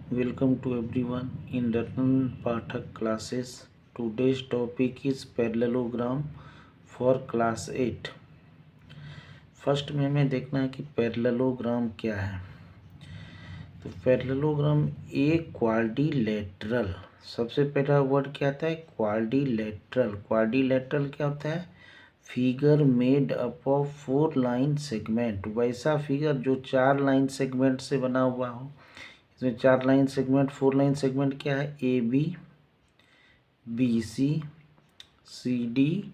Welcome to everyone in Ratan Pathak classes. Today's topic is parallelogram for class 8. First में हमें देखना है कि पैरेललोग्राम क्या है। तो पैरेललोग्राम एक क्वाड्रिलेटरल, सबसे पहला वर्ड क्या आता है? क्वाड्रिलेटरल। क्वाड्रिलेटरल क्या होता है? Figure made up of 4 line segment. वैसा फिगर जो 4 लाइन सेगमेंट से बना हुआ हो। इसमें 4 लाइन सेगमेंट, 4 लाइन सेगमेंट क्या है? A B, B C, C D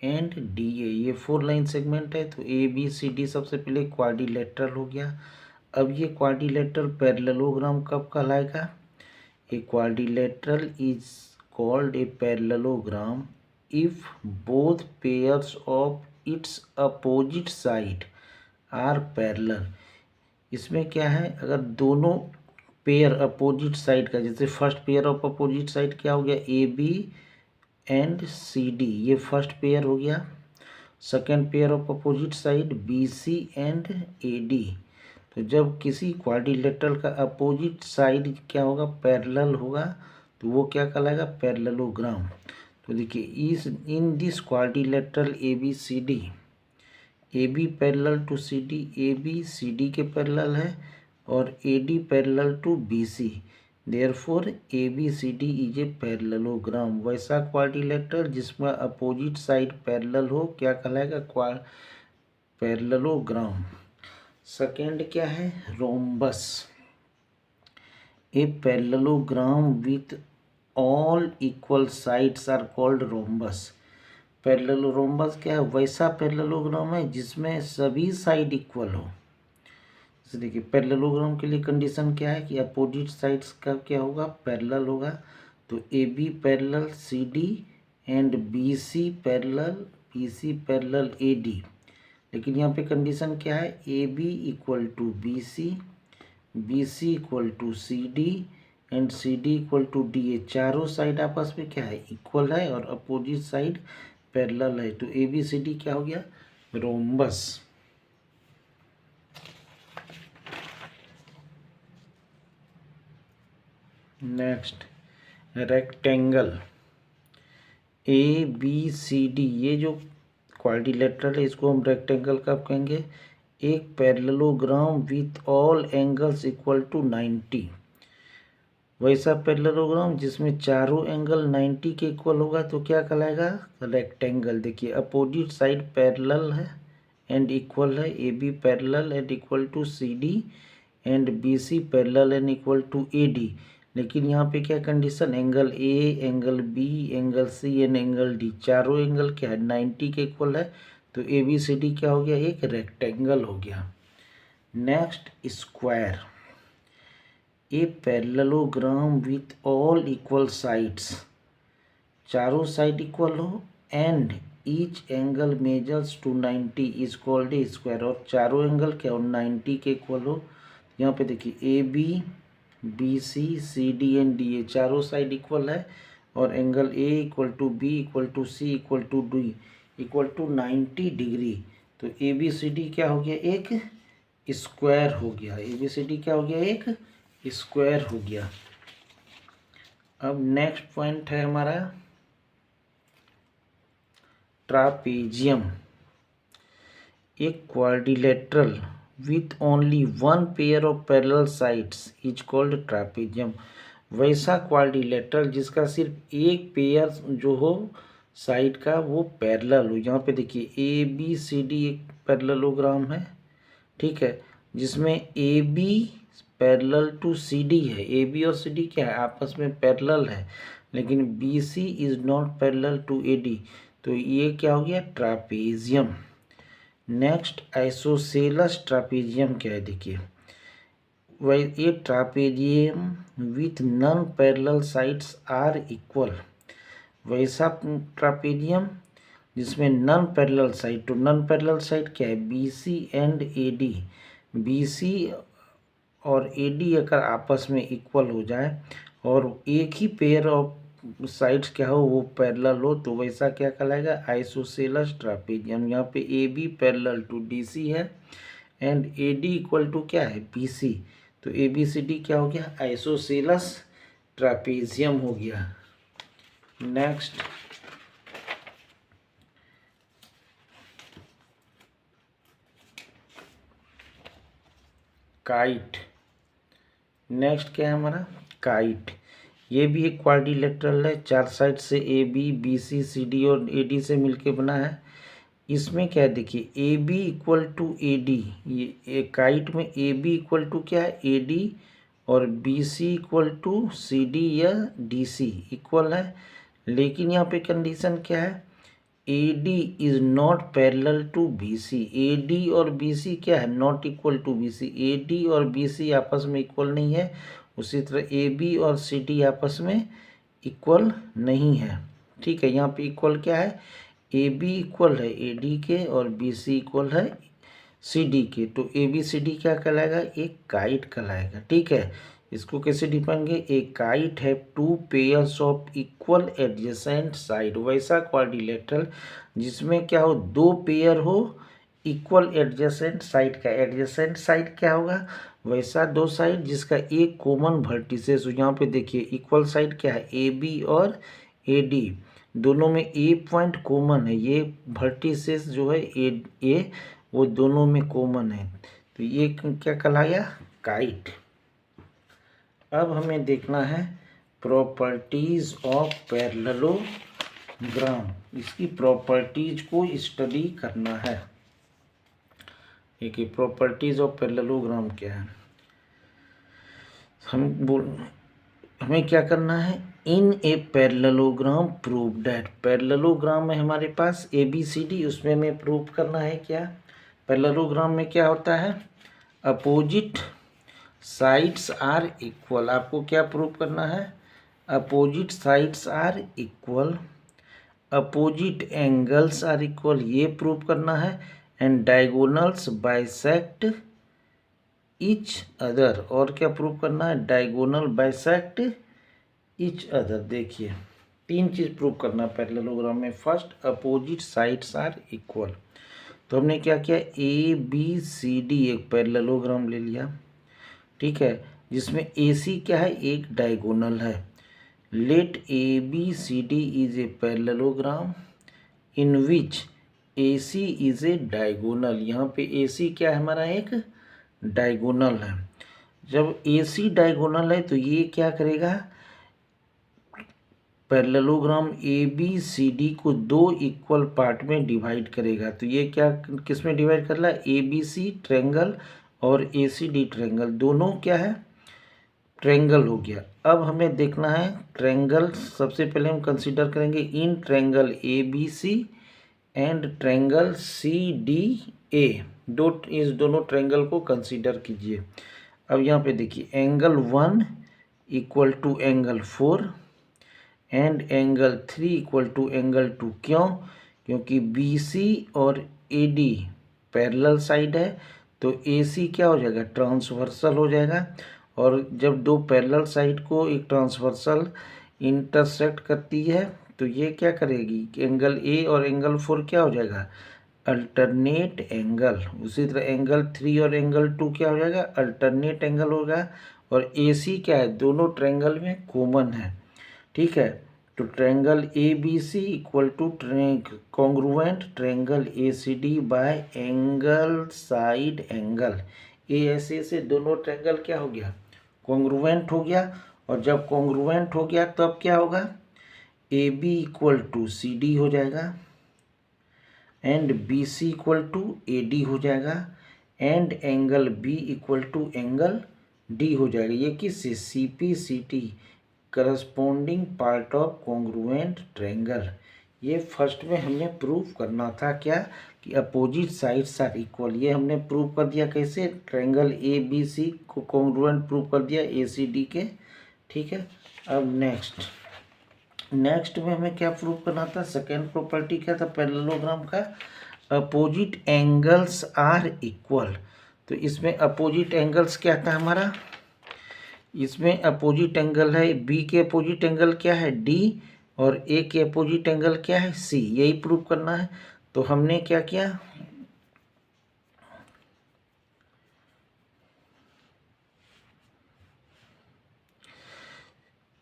and D A. ये 4 लाइन सेगमेंट है। तो ए बी सी डी सबसे पहले क्वाड्रिलेटरल हो गया। अब ये क्वाड्रिलेटरल पैरेललोग्राम कब कहलाएगा? A quadrilateral is called a parallelogram if both pairs of its opposite side are parallel. इसमें क्या है? अगर दोनों पेयर अपोजिट साइड का, जैसे first pair of opposite side क्या हो गया? A B and C D, ये फर्स्ट पेयर हो गया। Second pair of opposite side B C and A D. तो जब किसी क्वाड्रिलेटरल का अपोजिट साइड क्या होगा? पैरेलल होगा, तो वो क्या कहलाएगा? पैरेललोग्राम। तो देखिए, इस in this quadrilateral A B C D, A B parallel to C D, A B C D के पैरेलल है, और A D parallel to B C. Therefore A B C D is a parallelogram. वैसा quadrilateral जिसमें opposite side parallel हो क्या कहलाएगा? Parallelogram. Second क्या है? Rhombus. A parallelogram with all equal sides are called rhombus. Parallelogram क्या है? वैसा पैरेललोग्राम है जिसमें सभी साइड इक्वल हो। जैसे देखिए, पैरेललोग्राम के लिए कंडीशन क्या है कि अपोजिट साइड्स का क्या होगा? पैरेलल होगा। तो A B parallel C D and B C parallel A D. लेकिन यहाँ पे कंडीशन क्या है? A B equal to B C equal to C D and C D equal to D. ए चारों साइड आपस में क्या है? इक्वल है, और अपोजिट साइड पैरेलल है। तो ए बी सी डी क्या हो गया? Rhombus. Next, rectangle. A B C D, ये जो क्वाड्रिलेटरल है इसको हम रेक्टेंगल कब कहेंगे? एक parallelogram with all angles equal to 90। वैसा पैरेललोग्राम जिसमें चारों एंगल 90 के इक्वल होगा तो क्या कहलाएगा? रेक्टेंगल। देखिए, अपोजिट साइड पैरेलल है एंड इक्वल है। A B parallel and equal to C D and B C parallel and equal to A D. लेकिन यहाँ पे क्या condition? Angle A, angle B, angle C and angle D, चारों angle क्या है? 90 के इक्वल है। तो ए बी सी डी क्या हो गया? एक रेक्टेंगल हो गया। Next, square. A parallelogram with all equal sides, चारों साइड इक्वल हो, and each angle measures to 90 is called a square. और चारों एंगल क्या हो? 90 के इक्वल हो। यहाँ पे देखिए, A B, B C, C D and D, ए चारों साइड इक्वल है, और angle A equal to B equal to C equal to D equal to 90 degree. तो ए बी सी डी क्या हो गया? एक स्क्वायर हो गया। ए बी सी डी क्या हो गया? एक स्क्वायर हो गया। अब नेक्स्ट पॉइंट है हमारा ट्रापेजियम। एक quadrilateral with only one pair of parallel sides is called trapezium। वैसा क्वाड्रिलेटरल जिसका सिर्फ एक पेयर जो हो साइड का वो पैरेलल हो। यहाँ पे देखिए, ए बी सी डी एक पैरेललोग्राम है, ठीक है, जिसमें A B parallel to C D है। ए बी और सी डी क्या है? आपस में पैरेलल है, लेकिन B C is not parallel to A D. तो ये क्या हो गया? ट्रापेजियम। नेक्स्ट, आइसोसेलस ट्रापेजियम क्या है? देखिए, वह ये trapezium with non parallel sides are equal. वैसा ट्रापेजियम जिसमें नॉन पैरेलल साइड, तो नॉन पैरेलल साइड क्या है? B C and A D. B C और ए डी अगर आपस में इक्वल हो जाए और एक ही पेयर ऑफ साइड्स क्या हो? वो पैरेलल हो, तो वैसा क्या कहलाएगा? Isosceles trapezium. यहाँ पे A B parallel to D C है, and A D equal to क्या है? B C. तो ABCD क्या हो गया, आइसोसेलस ट्रापेजियम हो गया। Next kite. नेक्स्ट क्या है हमारा, काइट। ये भी एक क्वाड्रिलेटरल है, 4 साइड से AB BC CD और AD से मिलके बना है। इसमें क्या है देखिए, AB इक्वल टू AD, ये काइट में AB इक्वल टू क्या है, AD, और BC इक्वल टू CD या DC इक्वल है। लेकिन यहाँ पे कंडीशन क्या है, AD is not parallel to BC। AD और BC क्या है, not equal to BC। AD और BC आपस में इक्वल नहीं है। उसी तरह AB और CD आपस में इक्वल नहीं है। ठीक है, यहाँ पे इक्वल क्या है, AB इक्वल है AD के और BC इक्वल है CD के। तो ABCD क्या कहलाएगा, एक काइट कहलाएगा। ठीक है, इसको कैसे डिफाइन करेंगे, ए काइट है 2 pairs of equal adjacent side. वैसा क्वाड्रिलेटरल जिसमें क्या हो, 2 पेयर हो इक्वल एडजेसेंट साइड का। एडजेसेंट साइड क्या होगा, वैसा 2 साइड जिसका एक कॉमन वर्टिसेस। यहाँ पे देखिए इक्वल साइड क्या है, AB और AD, दोनों में ए पॉइंट कॉमन है। ये वर्टिसेस जो है ए वो दोनों में कॉमन है। तो ये क्या कहलाया, काइट। अब हमें देखना है प्रॉपर्टीज ऑफ पैरेललोग्राम। इसकी प्रॉपर्टीज को स्टडी करना है। देखिए प्रॉपर्टीज ऑफ पैरेललोग्राम क्या है, हमें क्या करना है, in a parallelogram prove that. Parallelogram में हमारे पास ABCD, उसमें हमें प्रूव करना है क्या, पैरेललोग्राम में क्या होता है, अपोजिट साइड्स आर इक्वल। आपको क्या प्रूव करना है, opposite sides are equal, opposite angles are equal, ये प्रूव करना है। And diagonals bisect each other, और क्या प्रूव करना है, डायगोनल बाइसेक्ट ईच अदर। देखिए 3 चीज़ प्रूव करना है पैरेललोग्राम में। First, opposite sides are equal. तो हमने क्या किया, ABCD एक पैरेललोग्राम ले लिया। ठीक है, जिसमें AC क्या है, एक डायगोनल है। Let ABCD is a parallelogram in which AC is a diagonal. यहाँ पे AC क्या है, हमारा एक डायगोनल है। जब AC डायगोनल है तो ये क्या करेगा, पैरेललोग्राम ABCD को 2 इक्वल पार्ट में डिवाइड करेगा। तो ये क्या किस में डिवाइड कर रहा है, ABC ट्रायंगल और ACD ट्रायंगल, दोनों क्या है, ट्रायंगल हो गया। अब हमें देखना है ट्रायंगल, सबसे पहले हम कंसीडर करेंगे in triangle ABC and triangle CDA। इस दोनों ट्रायंगल को कंसीडर कीजिए। अब यहाँ पे देखिए angle 1 equal to angle 4 and angle 3 equal to angle 2। क्यों, क्योंकि BC और AD पैरेलल साइड है, तो AC क्या हो जाएगा, ट्रांसवर्सल हो जाएगा। और जब 2 पैरेलल साइड को एक ट्रांसवर्सल इंटरसेक्ट करती है तो ये क्या करेगी, एंगल A और एंगल 4 क्या हो जाएगा, अल्टरनेट एंगल। उसी तरह एंगल 3 और एंगल 2 क्या हो जाएगा, अल्टरनेट एंगल होगा। और AC क्या है, दोनों ट्रायंगल में कॉमन है। ठीक है, तो triangle ABC equal two congruent triangle ACD bye angle side angle. ASA से दोनों ट्रायंगल क्या हो गया, कॉन्ग्रुएंट हो गया। और जब कॉन्ग्रुएंट हो गया तब क्या होगा, AB इक्वल टू CD हो जाएगा and BC equal to AD हो जाएगा and angle B equal to angle D हो जाएगा। ये किससे, CPCT corresponding part of congruent triangle. ये फर्स्ट में हमने प्रूव करना था क्या, कि अपोजिट साइड्स आर इक्वल। ये हमने प्रूव कर दिया कैसे, ट्रायंगल ABC को कॉन्ग्रुएंट प्रूव कर दिया ACD के। ठीक है, अब नेक्स्ट में हमें क्या प्रूव करना था, सेकेंड प्रॉपर्टी क्या था पैरेललोग्राम का, अपोजिट एंगल्स आर इक्वल। तो इसमें अपोजिट एंगल्स क्या था हमारा, इसमें अपोजिट एंगल है, B के अपोजिट एंगल क्या है, D, और A के अपोजिट एंगल क्या है, C। यही प्रूव करना है। तो हमने क्या किया,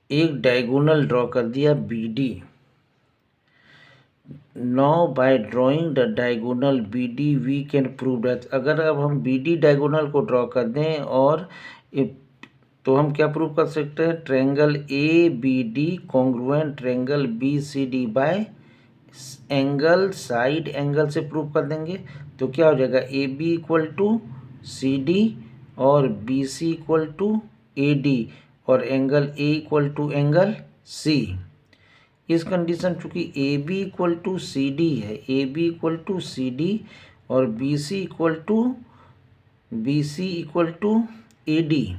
एक डायगोनल ड्रॉ कर दिया B D. Now by drawing the diagonal B D we can prove that, अगर अब हम बी डी डायगोनल को ड्रॉ कर दें और तो हम क्या प्रूव कर सकते हैं, triangle A B D congruent triangle B C D by angle side angle से प्रूव कर देंगे। तो क्या हो जाएगा, A B equal to C D और B C equal to A D और angle A equal to angle C. इस कंडीशन चूंकि A B equal to C D है, A B equal to C D और B C equal to A D,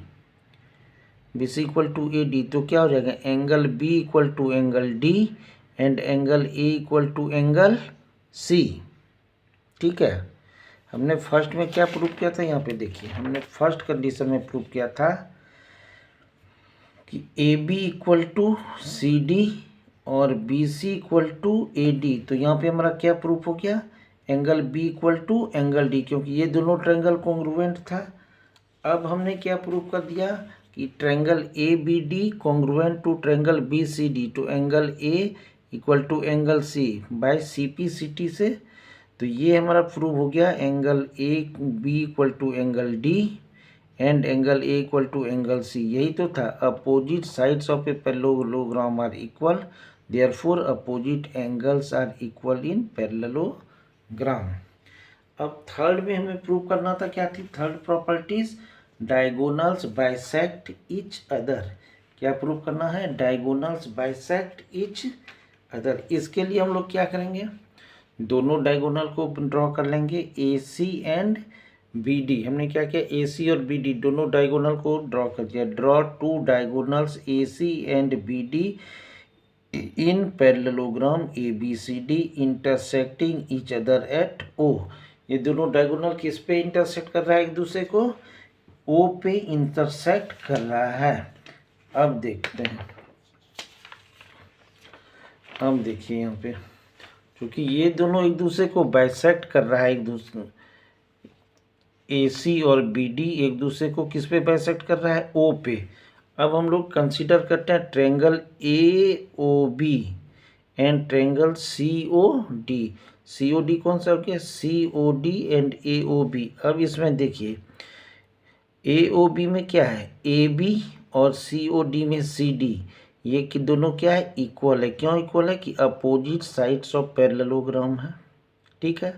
B C equal to A D, तो क्या हो जाएगा, angle B equal to angle D and angle A equal to angle C. ठीक है, हमने first में क्या प्रूव किया था, यहाँ पे देखिए हमने फर्स्ट कंडीशन में प्रूव किया था कि A B equal to C D और B C equal to A D. तो यहाँ पे हमारा क्या प्रूफ हो गया, angle B equal to angle D, क्योंकि ये दोनों ट्रायंगल कॉन्ग्रुएंट था। अब हमने क्या प्रूव कर दिया कि triangle A B D congruent to triangle B C D to angle A equal to angle C by C P C T से। तो ये हमारा प्रूव हो गया, angle A B equal to angle D and angle A equal to angle C. यही तो था, opposite sides of a parallelogram are equal, therefore opposite angles are equal in parallelogram. अब थर्ड में हमें प्रूव करना था, क्या थी third properties, diagonals bisect each other. क्या प्रूव करना है, डायगोनल्स बाइसेक्ट ईच अदर। इसके लिए हम लोग क्या करेंगे, दोनों डायगोनल को ड्रॉ कर लेंगे, A C and B D. हमने क्या किया, ए सी और बी डी दोनों डायगोनल को ड्रॉ कर दिया। Draw two diagonals A C and B D in parallelogram A B C D intersecting each other at O. ये दोनों डायगोनल किस पे इंटरसेक्ट कर रहा है, एक दूसरे को ओ पे इंटरसेक्ट कर रहा है। अब देखते हैं, अब देखिए यहाँ पे क्योंकि ये दोनों एक दूसरे को बाइसेक्ट कर रहा है, एक दूसरे ए सी और बी डी एक दूसरे को किस पे बाइसेक्ट कर रहा है, ओ पे। अब हम लोग कंसीडर करते हैं triangle A O B and triangle C O D. C O D कौन सा हो गया, C O D and A O B. अब इसमें देखिए ए ओ बी में क्या है, ए बी और सी ओ डी में सी डी, ये कि दोनों क्या है, इक्वल है। क्यों इक्वल है कि अपोजिट साइड्स ऑफ पैरेललोग्राम है। ठीक है,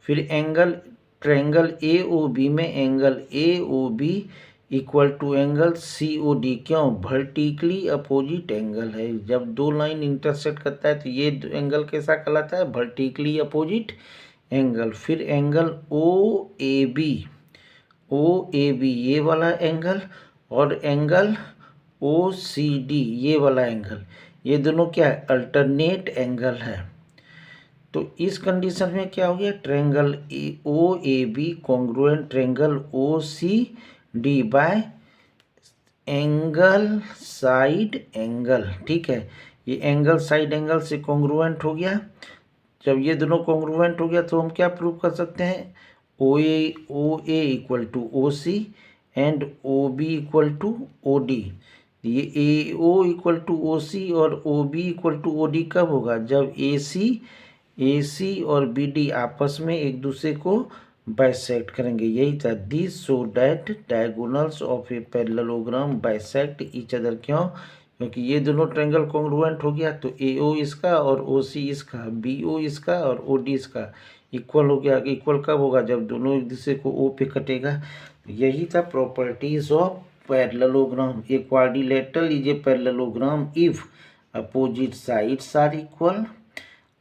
फिर angle triangle A O B में angle A O B equal to angle C O D. क्यों, वर्टिकली अपोजिट एंगल है। जब दो लाइन इंटरसेक्ट करता है तो ये एंगल कैसा कहलाता है, वर्टिकली अपोजिट एंगल। फिर एंगल ओ ए बी ये वाला एंगल और एंगल ओ सी डी ये वाला एंगल, ये दोनों क्या है, अल्टरनेट एंगल है। तो इस कंडीशन में क्या हो गया, triangle O A B congruent triangle O C D by angle side angle. ठीक है, ये एंगल साइड एंगल से कॉन्ग्रुएंट हो गया। जब ये दोनों कॉन्ग्रुएंट हो गया तो हम क्या प्रूव कर सकते हैं, O A equal to O C and O B equal to O D. ये A O equal to O C और O B equal to O D कब होगा, जब ए सी और बी डी आपस में एक दूसरे को बाइसेक्ट करेंगे। यही था, this so that diagonals of a parallelogram bisect each other. क्यों, क्योंकि ये दोनों ट्रायंगल कॉन्ग्रुएंट हो गया तो ए ओ इसका और ओ सी इसका, बी ओ इसका और ओ डी इसका इक्वल हो गया। इक्वल कब होगा, जब दोनों एक दूसरे को ओ पे कटेगा। यही था properties of parallelogram. A quadrilateral is a parallelogram if opposite sides are equal,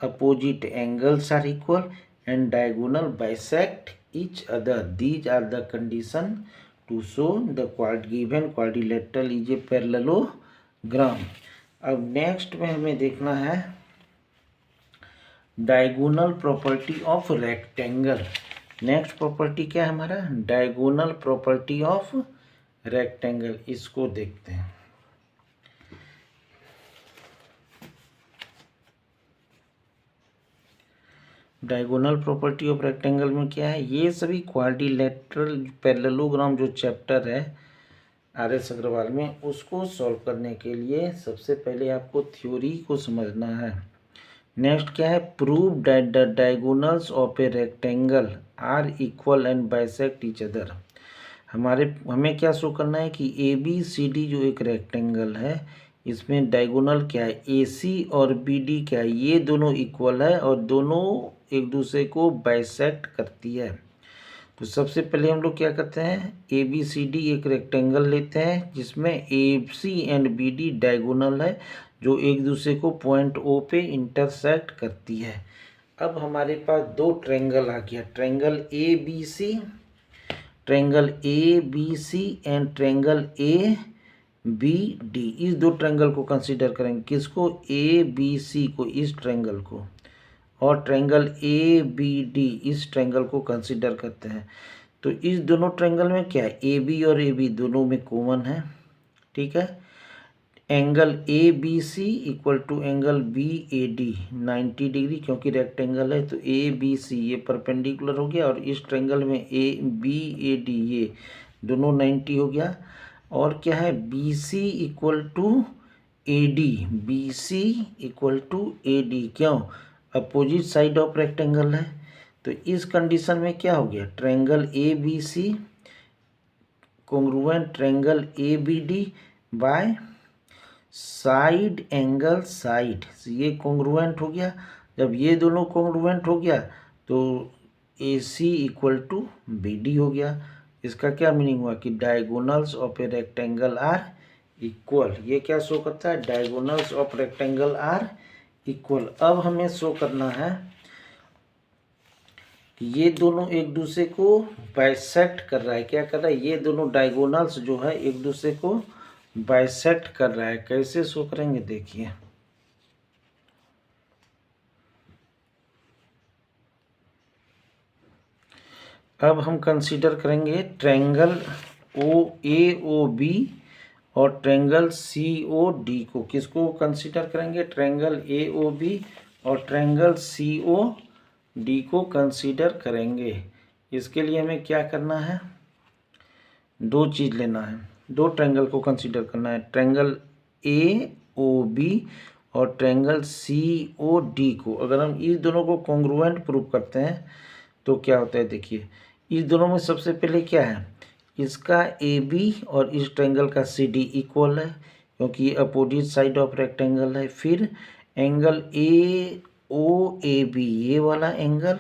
opposite angles are equal and diagonal bisect each other. These are the condition to show the given quadrilateral is a parallelogram. अब next में हमें देखना है diagonal property of rectangle. Next property क्या है हमारा, diagonal property of rectangle. इसको देखते हैं। डायगोनल प्रॉपर्टी ऑफ रेक्टेंगल में क्या है, ये सभी क्वाड्रिलेटरल पैरेललोग्राम जो चैप्टर है RS अग्रवाल में, उसको सॉल्व करने के लिए सबसे पहले आपको थ्योरी को समझना है। नेक्स्ट क्या है, prove that the diagonals of a rectangle are equal and bisect each other. हमें क्या शो करना है कि ABCD जो एक रेक्टेंगल है, इसमें डायगोनल क्या है, AC और BD क्या है, ये दोनों इक्वल है और दोनों एक दूसरे को बाइसेक्ट करती है। तो सबसे पहले हम लोग क्या करते हैं, ABCD एक रेक्टेंगल लेते हैं जिसमें AC एंड BD डायगोनल है जो एक दूसरे को पॉइंट O पे इंटरसेक्ट करती है। अब हमारे पास दो ट्रायंगल आ गया, triangle ABC and triangle ABD। इस दो ट्रायंगल को कंसीडर करेंगे, किसको, ABC को, इस ट्रायंगल को, और ट्रायंगल ABD इस ट्रायंगल को कंसीडर करते हैं। तो इस दोनों ट्रायंगल में क्या है, AB और AB दोनों में कॉमन है, ठीक है। Angle ABC equal to angle BAD 90 degree, क्योंकि रेक्टेंगल है तो ABC ये परपेंडिकुलर हो गया और इस ट्रायंगल में BAD ये दोनों 90 हो गया। और क्या है, BC इक्वल टू AD, क्यों, अपोजिट साइड ऑफ रेक्टेंगल है। तो इस कंडीशन में क्या हो गया, triangle ABC congruent triangle ABD by side angle side, ये कॉन्ग्रुएंट हो गया। जब ये दोनों कॉन्ग्रुएंट हो गया तो AC इक्वल टू BD हो गया। इसका क्या मीनिंग हुआ कि diagonals of a rectangle are equal. ये क्या शो करता है, diagonals of rectangle are equal. अब हमें शो करना है कि ये दोनों एक दूसरे को बाइसेक्ट कर रहा है, क्या कर रहा है, ये दोनों डायगोनल्स जो है एक दूसरे को बाइसेक्ट कर रहा है। कैसे शो करेंगे, देखिए, अब हम कंसीडर करेंगे ट्रायंगल OAOB और ट्रायंगल COD को। किसको कंसीडर करेंगे, ट्रायंगल AOB और ट्रायंगल COD को कंसीडर करेंगे। इसके लिए हमें क्या करना है, दो चीज़ लेना है, दो ट्रायंगल को कंसीडर करना है, ट्रायंगल AOB और ट्रायंगल COD को। अगर हम इस दोनों को कॉन्ग्रुएंट प्रूव करते हैं तो क्या होता है, देखिए, इस दोनों में सबसे पहले क्या है, इसका AB और इस ट्रायंगल का CD इक्वल है क्योंकि ये अपोजिट साइड ऑफ रेक्टेंगल है। फिर एंगल AOAB ये वाला एंगल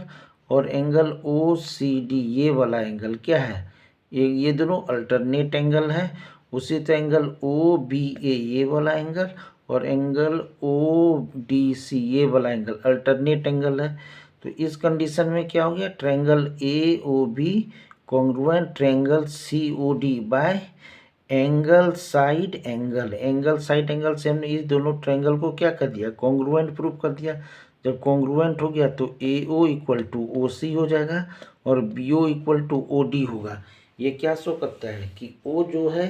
और एंगल OCD ये वाला एंगल क्या है, ये दोनों अल्टरनेट एंगल है। उसी तरह एंगल OBA ये वाला एंगल और एंगल ODC ये वाला एंगल अल्टरनेट एंगल है। तो इस कंडीशन में क्या हो गया, triangle AOB congruent triangle COD bye angle side angle से हमने इस दोनों ट्रायंगल को क्या कर दिया, कॉन्ग्रुएंट प्रूव कर दिया। जब कॉन्ग्रुएंट हो गया तो AO इक्वल टू OC हो जाएगा और BO इक्वल टू OD होगा। ये क्या शो करता है कि O जो है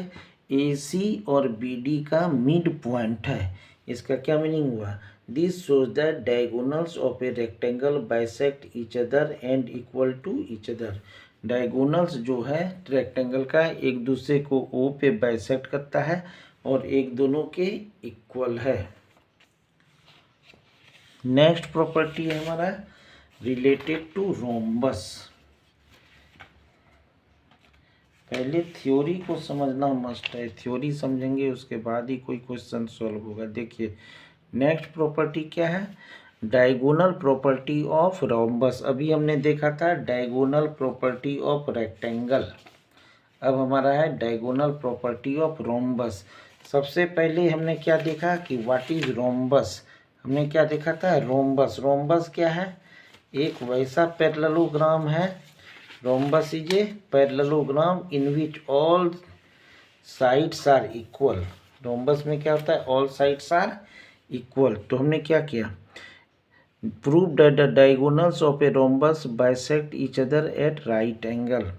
AC और BD का मिड पॉइंट है। इसका क्या मीनिंग हुआ, this shows that diagonals of a rectangle bisect each other and equal to each other. Diagonals जो है रेक्टेंगल का एक दूसरे को O पे बाइसेक्ट करता है और एक दोनों के इक्वल है। नेक्स्ट प्रॉपर्टी है हमारा रिलेटेड टू रोम्बस। पहले थ्योरी को समझना मस्ट है, थ्योरी समझेंगे उसके बाद ही कोई क्वेश्चन सॉल्व होगा। देखिए, नेक्स्ट प्रॉपर्टी क्या है, डायगोनल प्रॉपर्टी ऑफ रोम्बस। अभी हमने देखा था डायगोनल प्रॉपर्टी ऑफ रेक्टेंगल, अब हमारा है डायगोनल प्रॉपर्टी ऑफ रोम्बस। सबसे पहले हमने क्या देखा कि व्हाट इज रोम्बस, हमने क्या देखा था, रोम्बस क्या है, एक वैसा पैरेललोग्राम है। Rhombus is a parallelogram in which all sides are equal. Rhombus में क्या होता है, ऑल साइड्स आर इक्वल। तो हमने क्या किया, prove that the diagonals of a rhombus bisect each other eight right angle.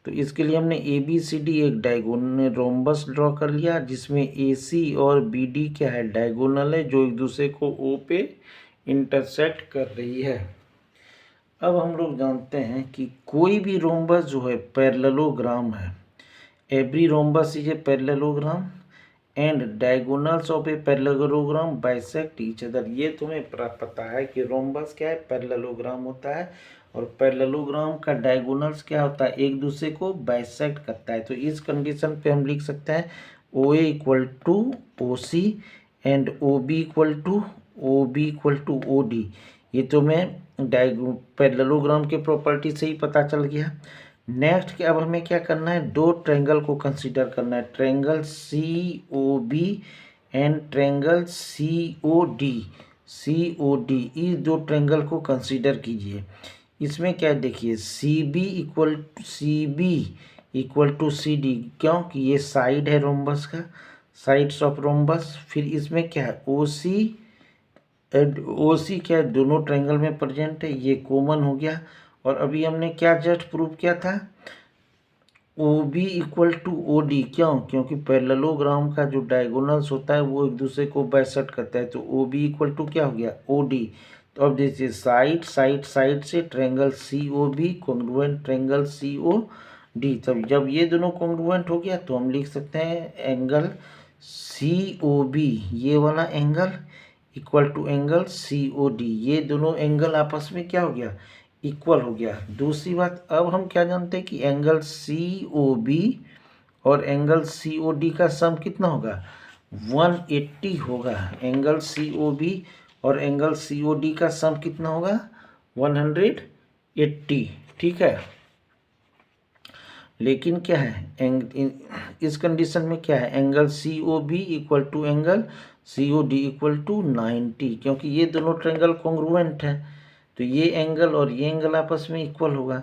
तो इसके लिए हमने ABCD एक डायगोनल रोम्बस ड्रॉ कर लिया जिसमें AC और BD क्या है, डायगोनल है जो एक दूसरे को O पे इंटरसेक्ट कर रही है। अब हम लोग जानते हैं कि कोई भी रोम्बस जो है पैरेललोग्राम है, every rhombus is a parallelogram and diagonals of a parallelogram bisect each other. ये तुम्हें पता है कि रोम्बस क्या है, पैरेललोग्राम होता है, और पैरेललोग्राम का डायगोनल्स क्या होता है, एक दूसरे को बाइसेक्ट करता है। तो इस कंडीशन पे हम लिख सकते हैं O A equal to O C and O B equal to O D. ये तुम्हें पैरेललोग्राम के प्रॉपर्टी से ही पता चल गया। नेक्स्ट के अब हमें क्या करना है, दो ट्रायंगल को कंसीडर करना है, triangle C O B and triangle C O D. इस दो ट्रायंगल को कंसीडर कीजिए। इसमें क्या देखिए, C B equal to C D, क्योंकि ये साइड है रोम्बस का, साइड्स ऑफ रोम्बस। फिर इसमें क्या है, ओ सी एंड ओ सी क्या है, दोनों ट्रायंगल में प्रेजेंट है, ये कॉमन हो गया। और अभी हमने क्या जस्ट प्रूव किया था, O B equal to O D, क्योंकि पैरेललोग्राम का जो डायगोनल्स होता है वो एक दूसरे को बाइसेक्ट करता है। तो ओ बी इक्वल टू क्या हो गया, ओ डी। तो अब देखिए साइड से triangle C O B congruent triangle C O D. तब जब ये दोनों कॉन्ग्रुएंट हो गया तो हम लिख सकते हैं एंगल सी ओ बी, ये वाला angle equal to angle C O D. ये दोनों एंगल आपस में क्या हो गया, इक्वल हो गया। दूसरी बात, अब हम क्या जानते हैं कि एंगल सी ओ बी और एंगल सी ओ डी का सम कितना होगा, 180 होगा। एंगल सी ओ बी और एंगल सी ओ डी का सम कितना होगा, 180। ठीक है, लेकिन क्या है, इस कंडीशन में क्या है, angle C O B equal to angle C O D equal to 90, क्योंकि ये दोनों ट्रायंगल कॉन्ग्रुएंट है। तो ये एंगल और ये एंगल आपस में इक्वल होगा।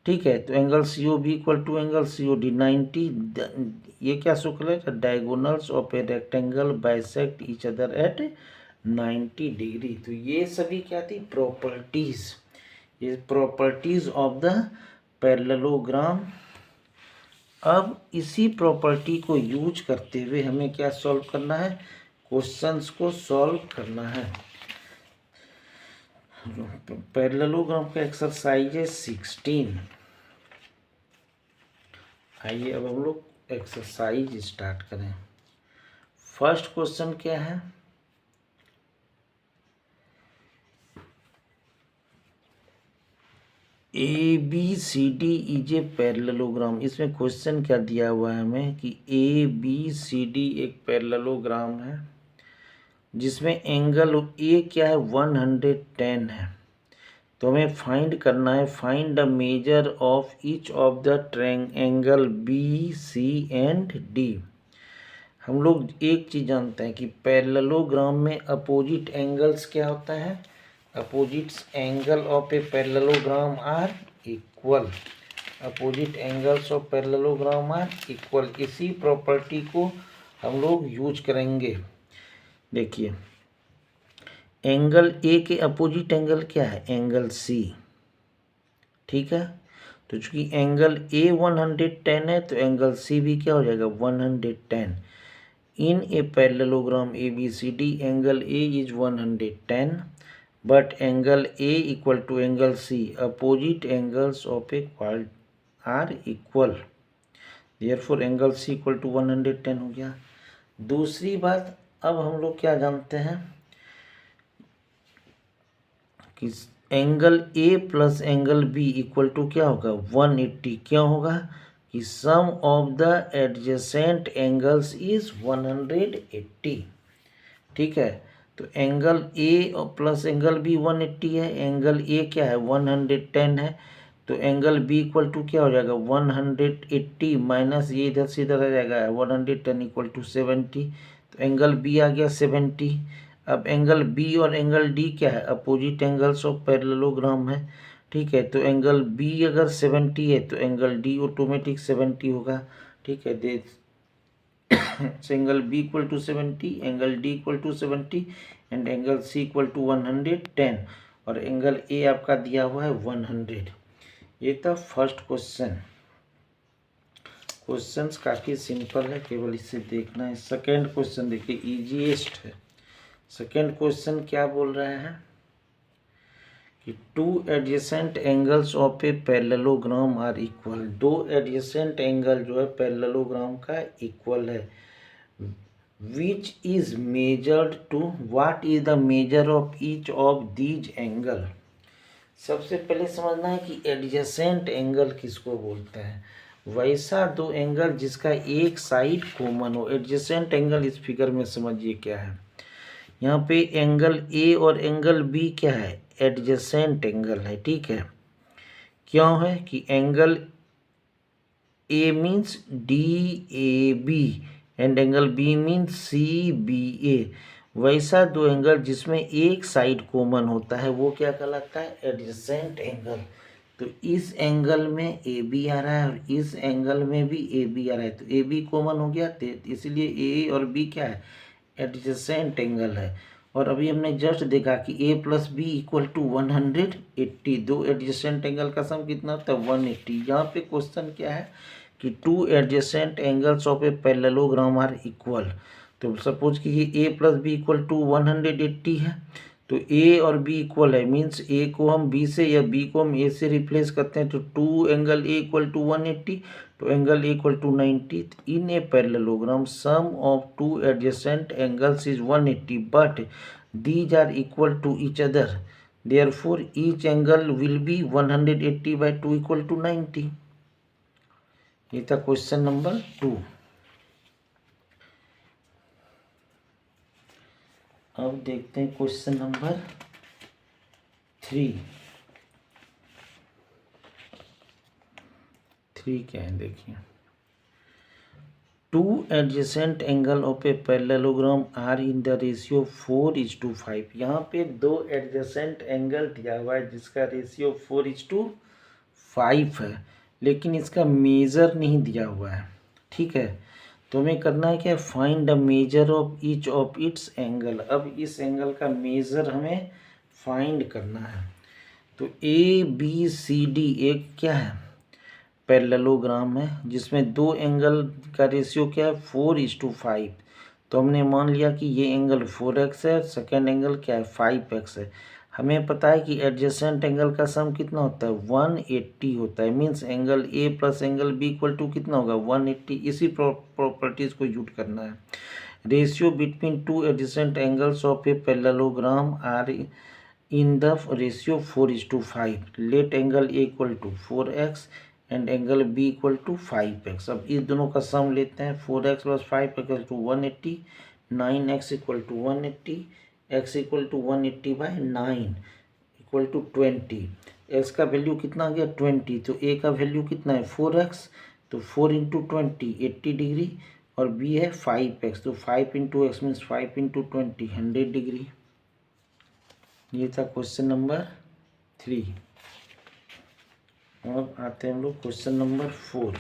ठीक है, तो angle C O B equal to angle C O D 90। ये क्या शो करेगा, diagonals of a rectangle bisect each other at 90 degree. तो ये सभी क्या थी, प्रॉपर्टीज, ये प्रॉपर्टीज ऑफ द पैरेललोग्राम। अब इसी प्रॉपर्टी को यूज करते हुए हमें क्या सॉल्व करना है, क्वेश्चंस को सॉल्व करना है। पैरेललोग्राम का एक्सरसाइज है 16। आइए अब हम लोग एक्सरसाइज स्टार्ट करें। फर्स्ट क्वेश्चन क्या है, A B C D is a parallelogram. इसमें क्वेश्चन क्या दिया हुआ है हमें कि ए बी सी डी एक पैरेललोग्राम है जिसमें एंगल ए क्या है, 110 है। तो हमें फाइंड करना है, find the measure of each of the triangle B C and D. हम लोग एक चीज़ जानते हैं कि पैरेललोग्राम में अपोजिट एंगल्स क्या होता है, opposites angle of a parallelogram are equal. Opposite angles of parallelogram are equal. इसी प्रॉपर्टी को हम लोग यूज करेंगे। देखिए, एंगल ए के अपोजिट एंगल क्या है, एंगल सी। ठीक है, तो चूंकि एंगल ए 110 है तो एंगल सी भी क्या हो जाएगा, 110। In a parallelogram A B C D angle A is 110 but angle A equal to angle C, opposite angles of a quad are equal, therefore angle C equal to 110 हो गया। दूसरी बात, अब हम लोग क्या जानते हैं कि angle A plus angle B equal to क्या होगा, 180। क्यों होगा कि sum of the adjacent angles is 180। ठीक है, तो angle A plus angle B 180 है, एंगल ए क्या है, 110 है। तो एंगल बी इक्वल टू क्या हो जाएगा, 180 माइनस ये इधर से इधर आ जाएगा 110 इक्वल टू 70। तो एंगल बी आ गया 70। अब एंगल बी और एंगल डी क्या है, अपोजिट एंगल्स ऑफ पैरेललोग्राम है। ठीक है, तो एंगल बी अगर 70 है तो एंगल डी ऑटोमेटिक 70 होगा। ठीक है, the angle B equal to 70, angle D equal to 70 and angle C equal to 110 और एंगल ए आपका दिया हुआ है 100। ये था फर्स्ट क्वेश्चन। क्वेश्चंस काफ़ी सिंपल है, केवल इसे देखना है। सेकेंड क्वेश्चन देखिए, इजीएस्ट है। सेकेंड क्वेश्चन क्या बोल रहे हैं कि two adjacent angles of a parallelogram are equal. दो एडजेसेंट एंगल जो है पैरेललोग्राम का इक्वल है। Which is measured to what is the measure of each of these angle. सबसे पहले समझना है कि एडजेसेंट एंगल किसको बोलते हैं। वैसा दो एंगल जिसका एक साइड कॉमन हो। एडजेसेंट एंगल इस फिगर में समझिए क्या है। यहाँ पे एंगल ए और एंगल बी क्या है, एडजेसेंट एंगल है। ठीक है, क्यों है कि angle A means D A B and angle B means C B A. वैसा दो एंगल जिसमें एक साइड कॉमन होता है वो क्या कहलाता है, एडजेसेंट एंगल। तो इस एंगल में ए बी आ रहा है और इस एंगल में भी ए बी आ रहा है, तो ए बी कॉमन हो गया, इसलिए ए और बी क्या है, एडजेसेंट एंगल है। और अभी हमने जस्ट देखा कि ए प्लस बी इक्वल टू 180। दो एडजेसेंट एंगल का सम कितना होता है, 180। यहाँ पे क्वेश्चन क्या है कि two adjacent angles of a parallelogram are equal. तो सपोज कि ये a plus B equal to 180 है, तो a और b इक्वल है, मीन्स a को हम b से या b को हम a से रिप्लेस करते हैं, तो two angle a equal to 180, तो angle a equal to 90। In a parallelogram sum of two adjacent angles is 180 but these are equal to each other, therefore each angle will be 180/2 equal to 90। ये था question number 2। अब देखते हैं question number 3। 3 क्या है देखिए। Two adjacent angle of a parallelogram are in the ratio 4:5। यहाँ पे दो एडजेसेंट एंगल दिया हुआ है जिसका रेशियो 4:5 है, लेकिन इसका मेजर नहीं दिया हुआ है। ठीक है, तो हमें करना है क्या, find the measure of each of its angle. अब इस एंगल का मेजर हमें फाइंड करना है। तो ए बी सी डी एक क्या है, पैरेललोग्राम है जिसमें दो एंगल का रेशियो क्या है, 4:5। तो हमने मान लिया कि ये एंगल 4x है, सेकेंड एंगल क्या है, 5x है। हमें पता है कि एडजेसेंट एंगल का सम कितना होता है, 180 होता है। Means angle A plus angle B equal to कितना होगा, 180। इसी प्रॉपर्टीज को यूज करना है। Ratio between two adjacent angles of a parallelogram are in the ratio 4:5। Let angle A equal to 4x and angle B equal to 5x। अब इस दोनों का सम लेते हैं, 4x plus 5 equal to 180, 9x equal to 180, x equal to 180/9 equal to 20। x का value कितना आ गया, 20। तो a का वैल्यू कितना है, 4x, तो 4 इंटू 20 80 डिग्री, और b है 5x, तो 5 into x means 5 into 20 100 degree. ये था क्वेश्चन नंबर 3। अब आते हैं हम लोग क्वेश्चन नंबर 4।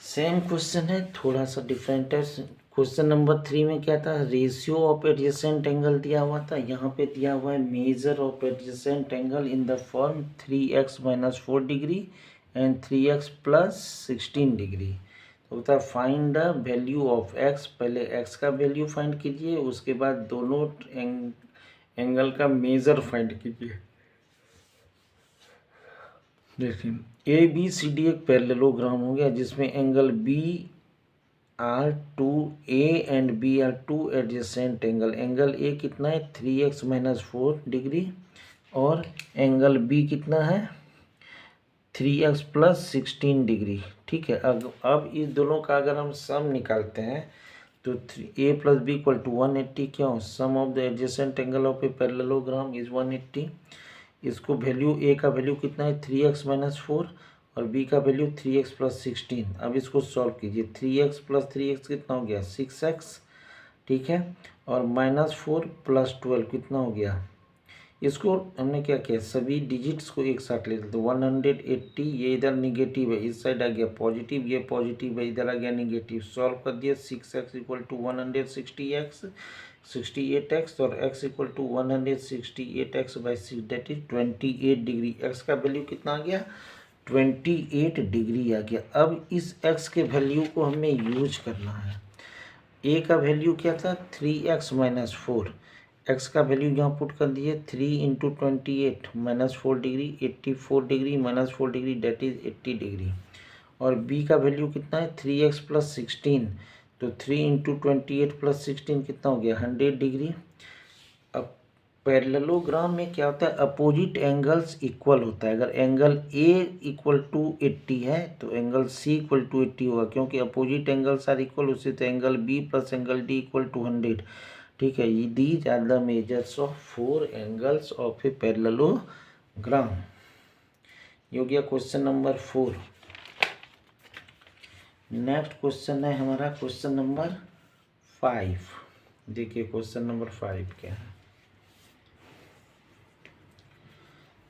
सेम क्वेश्चन है, थोड़ा सा डिफरेंट है। क्वेश्चन नंबर 3 में क्या था, रेशियो ऑफ एडजेसेंट एंगल दिया हुआ था। यहाँ पे दिया हुआ है measure of adjacent angle in the form 3x - 4 degree and 3x + 16 degree. तो होता है find the value of x। पहले x का वैल्यू फाइंड कीजिए, उसके बाद दोनों एंगल का मेजर फाइंड कीजिए। देखिए ए बी सी डी एक पैरेललोग्राम हो गया जिसमें angle B are two A and B are two adjacent angle. Angle A कितना है, 3x - 4 डिग्री, और एंगल बी कितना है, 3x + 16 डिग्री। ठीक है, अब इस दोनों का अगर हम सम निकालते हैं तो a + b = 180। क्यों, sum of the adjacent angle of a parallelogram is 180। इसको वैल्यू a का वैल्यू कितना है, 3x - 4, और b का वैल्यू 3x + 16। अब इसको सॉल्व कीजिए, 3x + 3x कितना हो गया, 6x। ठीक है, और -4 + 12 कितना हो गया। इसको हमने क्या किया, सभी डिजिट्स को एक साथ ले लेते, तो 180, ये इधर निगेटिव है, इस साइड आ गया पॉजिटिव, ये पॉजिटिव है, इधर आ गया निगेटिव। सॉल्व कर दिया, 6x = 160x 68x, और x = 168x/6, that is 28 degree. x का वैल्यू कितना आ गया, 28 डिग्री आ गया। अब इस x के वैल्यू को हमें यूज करना है। ए का वैल्यू क्या था 3x-4, एक्स का वैल्यू यहाँ पुट कर दिए 3 × 28 -4 degree 84 degree -4 degree date is 80 degree. और बी का वैल्यू कितना है 3x + 16, तो 3 × 28 + 16 कितना हो गया 100 डिग्री। अब पैरेललोग्राम में क्या होता है अपोजिट एंगल्स इक्वल होता है। अगर एंगल ए = 80 है तो एंगल सी = 80 होगा, क्योंकि अपोजिट एंगल्स आर इक्वल। उसी तो एंगल बी + एंगल डी = 100। ठीक है, these are the measures of 4 angles of a parallelogram. ये हो गया क्वेश्चन नंबर 4। नेक्स्ट क्वेश्चन है हमारा क्वेश्चन नंबर 5। देखिए क्वेश्चन नंबर 5 क्या है।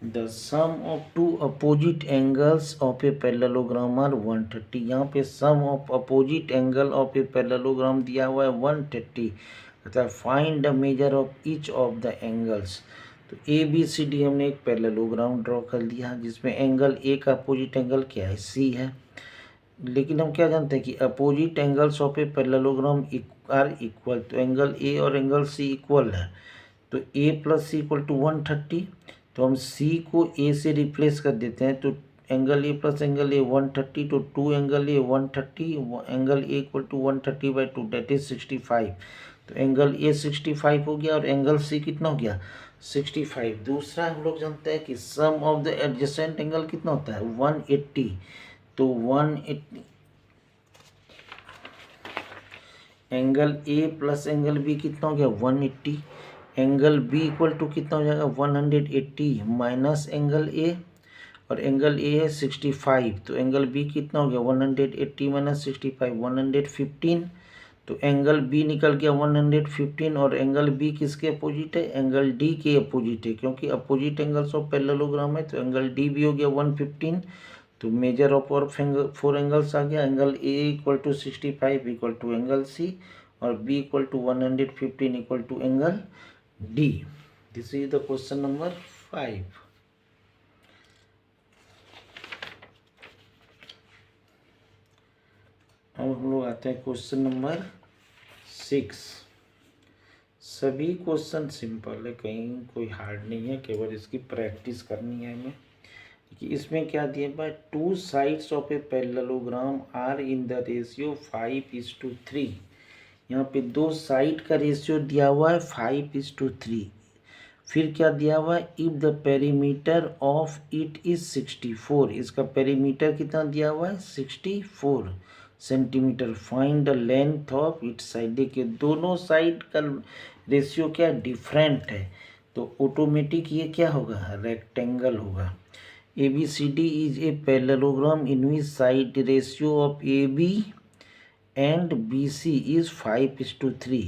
The sum of two opposite angles of a parallelogram are 130। यहाँ पे sum of opposite angle of a parallelogram दिया हुआ है 130। कहता है find the measure of each of the angles. तो ए बी सी डी हमने एक पैरेललोग्राम ड्रॉ कर लिया, जिसमें एंगल ए का अपोजिट एंगल क्या है सी है। लेकिन हम क्या जानते हैं कि opposite angles of a parallelogram are equal. तो एंगल ए और एंगल सी इक्वल है, तो ए + सी = 130। तो हम सी को ए से रिप्लेस कर देते हैं, तो एंगल ए + एंगल ए 130, तो 2 angle A 130, angle A = 130/2 that is 65। तो एंगल ए 65 हो गया और एंगल सी कितना हो गया 65। दूसरा हम लोग जानते हैं कि sum of the adjacent angle कितना होता है 180। तो 180 एंगल ए + एंगल बी कितना हो गया 180। एंगल बी = कितना हो जाएगा 180 माइनस एंगल ए, और एंगल ए है 65। तो एंगल बी कितना हो गया 180 - 65 115। तो एंगल बी निकल गया 115, और एंगल बी किसके अपोजिट है एंगल डी के अपोजिट है, क्योंकि अपोजिट एंगल्स ऑफ पैरेललोग्राम है। तो एंगल डी भी हो गया 115। तो मेजर ऑफ और 4 एंगल्स आ गया। एंगल ए = 65 = एंगल सी, और B = 115 = angle D. This is the question number 5। अब हम लोग आते हैं क्वेश्चन नंबर 6। सभी क्वेश्चन सिंपल है, कहीं कोई हार्ड नहीं है, केवल इसकी प्रैक्टिस करनी है हमें। कि इसमें क्या दिया हुआ है 2 sides of a parallelogram are in the ratio 5:3। यहाँ पे 2 साइड का रेशियो दिया हुआ है 5:3। फिर क्या दिया हुआ है if the perimeter of it is 64। इसका पेरीमीटर कितना दिया हुआ है 64 centimetre. Find the length of it side. देखिए दोनों साइड का रेशियो क्या डिफरेंट है, तो ऑटोमेटिक ये क्या होगा रेक्टेंगल होगा। ABCD is a parallelogram in which side ratio of AB and BC is 5:3।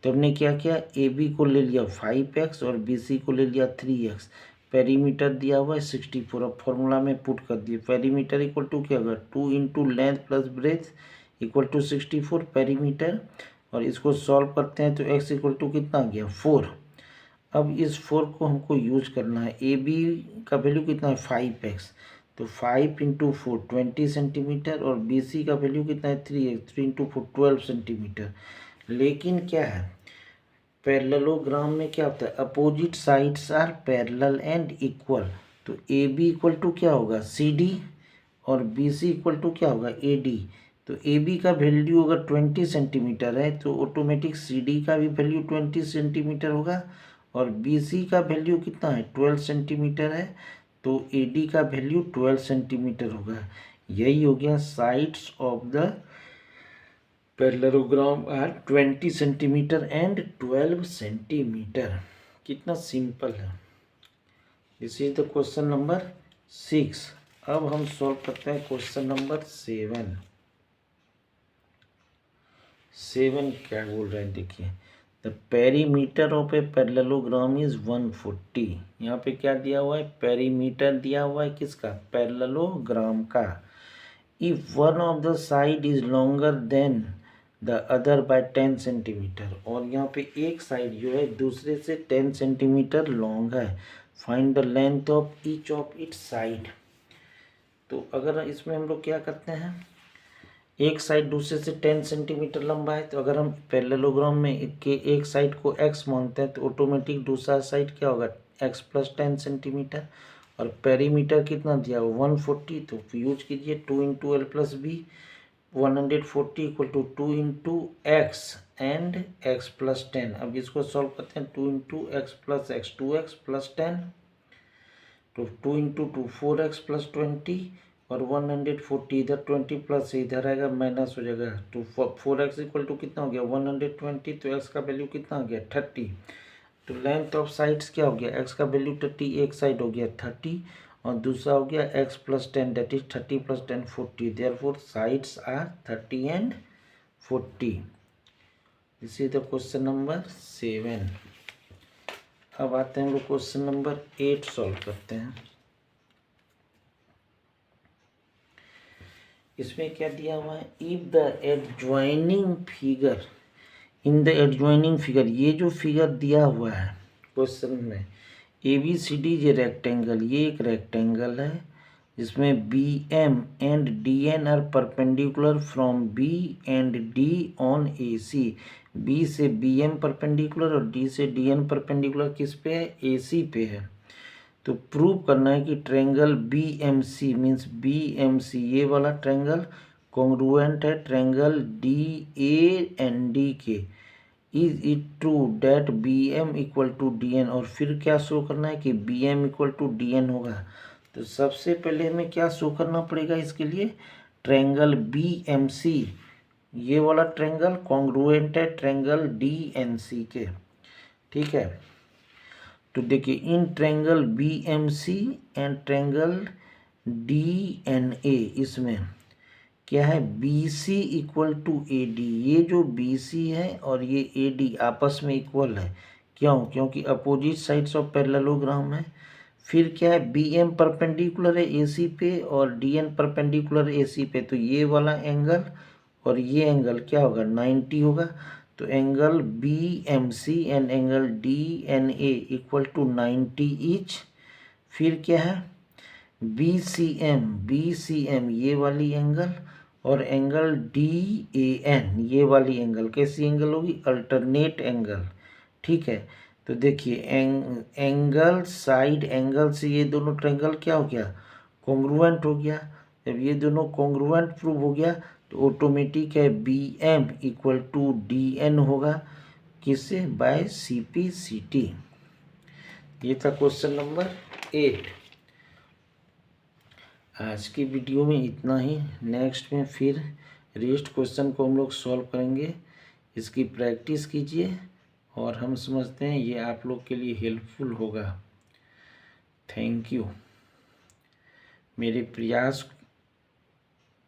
तो हमने क्या किया AB को ले लिया 5x और BC को ले लिया 3x। पेरीमीटर दिया हुआ है 64। अब फॉर्मूला में पुट कर दिए पेरीमीटर = क्या होगा 2 × लेंथ + ब्रेथ = 64 पेरीमीटर। और इसको सॉल्व करते हैं तो x = कितना आ गया 4। अब इस 4 को हमको यूज करना है। ए बी का वैल्यू कितना है 5x, तो 5 × 4 20 सेंटीमीटर, और बी सी का वैल्यू कितना है 3x, 3 × 4 12 सेंटीमीटर। लेकिन क्या है पैरेललोग्राम में क्या होता है opposite sides are parallel and equal. तो ए बी = क्या होगा CD, और बी सी = क्या होगा AD। तो ए बी का वैल्यू अगर 20 सेंटीमीटर है तो ऑटोमेटिक CD का भी वैल्यू 20 सेंटीमीटर होगा, और BC का वैल्यू कितना है 12 सेंटीमीटर है, तो AD का वैल्यू 12 सेंटीमीटर होगा। यही हो गया sides of the parallelogram are 20 centimetre and 12 centimetre. कितना सिंपल है। This is the question number 6। अब हम सॉल्व करते हैं क्वेश्चन नंबर 7। 7 क्या बोल रहे हैं देखिए the perimeter of a parallelogram is 140। यहाँ पे क्या दिया हुआ है पेरीमीटर दिया हुआ है किसका पैरेललोग्राम का। If one of the side is longer than the other by 10 centimetre, और यहाँ पे एक साइड जो है दूसरे से 10 सेंटीमीटर लॉन्ग है। Find the length of each of its side. तो अगर इसमें हम लोग क्या करते हैं एक साइड दूसरे से 10 सेंटीमीटर लंबा है, तो अगर हम पैरेललोग्राम में एक साइड को x मानते हैं तो ऑटोमेटिक दूसरा साइड क्या होगा x प्लस 10 सेंटीमीटर। और पेरीमीटर कितना दिया हुआ 140, तो यूज कीजिए 2 into L plus B 140 equal to 2 into X and x plus 10। अब इसको सॉल्व करते हैं 2 into X plus X 2x plus 10, तो 2 इंटू 2 4x प्लस 20 और 140 इधर 20 प्लस इधर आएगा माइनस हो जाएगा, तो 4x इक्वल टू कितना हो गया 120, तो x का वैल्यू कितना हो गया 30। तो लेंथ ऑफ साइड्स क्या हो गया x का वैल्यू 30, एक साइड हो गया 30 और दूसरा हो गया x plus 10 that is 30 plus 10 40, therefore sides are 30 and 40। This is the question number 7। अब आते हैं हम लोग क्वेश्चन नंबर 8 सॉल्व करते हैं। इसमें क्या दिया हुआ है, if the adjoining figure in the adjoining figure, ये जो फिगर दिया हुआ है क्वेश्चन में ABCD ये रेक्टेंगल, ये एक रेक्टेंगल है जिसमें BM and DN are perpendicular from B and D on AC। B से BM परपेंडिकुलर और D से DN परपेंडिकुलर किस पे है AC पे है। तो प्रूव करना है कि ट्रायंगल BMC मीन्स BMC ये वाला ट्रायंगल कॉन्ग्रुएंट है ट्रायंगल DAND के। Is it true that BM equal to DN, और फिर क्या शो करना है कि BM इक्वल टू DN होगा। तो सबसे पहले हमें क्या शो करना पड़ेगा इसके लिए, ट्रायंगल BMC ये वाला ट्रायंगल कॉन्ग्रुएंट है ट्रायंगल DNC के। ठीक है, तो देखिए in triangle BMC and triangle DNA इसमें क्या है BC इक्वल टू AD, ये जो BC है और ये AD आपस में इक्वल है। क्यों, क्योंकि अपोजिट साइड्स ऑफ पैरेललोग्राम है। फिर क्या है BM परपेंडिकुलर है AC पे और DN परपेंडिकुलर AC पे, तो ये वाला एंगल और ये एंगल क्या होगा 90 होगा। तो angle BMC and angle DNA equal to 90 each. फिर क्या है BCM ये वाली एंगल और एंगल DAN ये वाली एंगल कैसी एंगल होगी अल्टरनेट एंगल। ठीक है, तो देखिए एंगल साइड एंगल से ये दोनों ट्रायंगल क्या हो गया कॉन्ग्रुएंट हो गया। जब ये दोनों कॉन्ग्रुएंट प्रूव हो गया तो ऑटोमेटिक है BM इक्वल टू DN होगा, किससे बाय CP/CT। ये था क्वेश्चन नंबर 8। आज की वीडियो में इतना ही, नेक्स्ट में फिर रेस्ट क्वेश्चन को हम लोग सॉल्व करेंगे। इसकी प्रैक्टिस कीजिए और हम समझते हैं ये आप लोग के लिए हेल्पफुल होगा। Thank you. मेरे प्रयास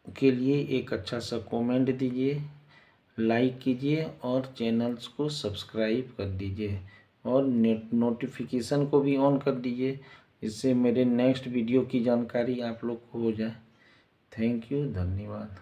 के लिए एक अच्छा सा कमेंट दीजिए, लाइक कीजिए और चैनल्स को सब्सक्राइब कर दीजिए और नोटिफिकेशन को भी ऑन कर दीजिए, इससे मेरे नेक्स्ट वीडियो की जानकारी आप लोग को हो जाए। थैंक यू, धन्यवाद।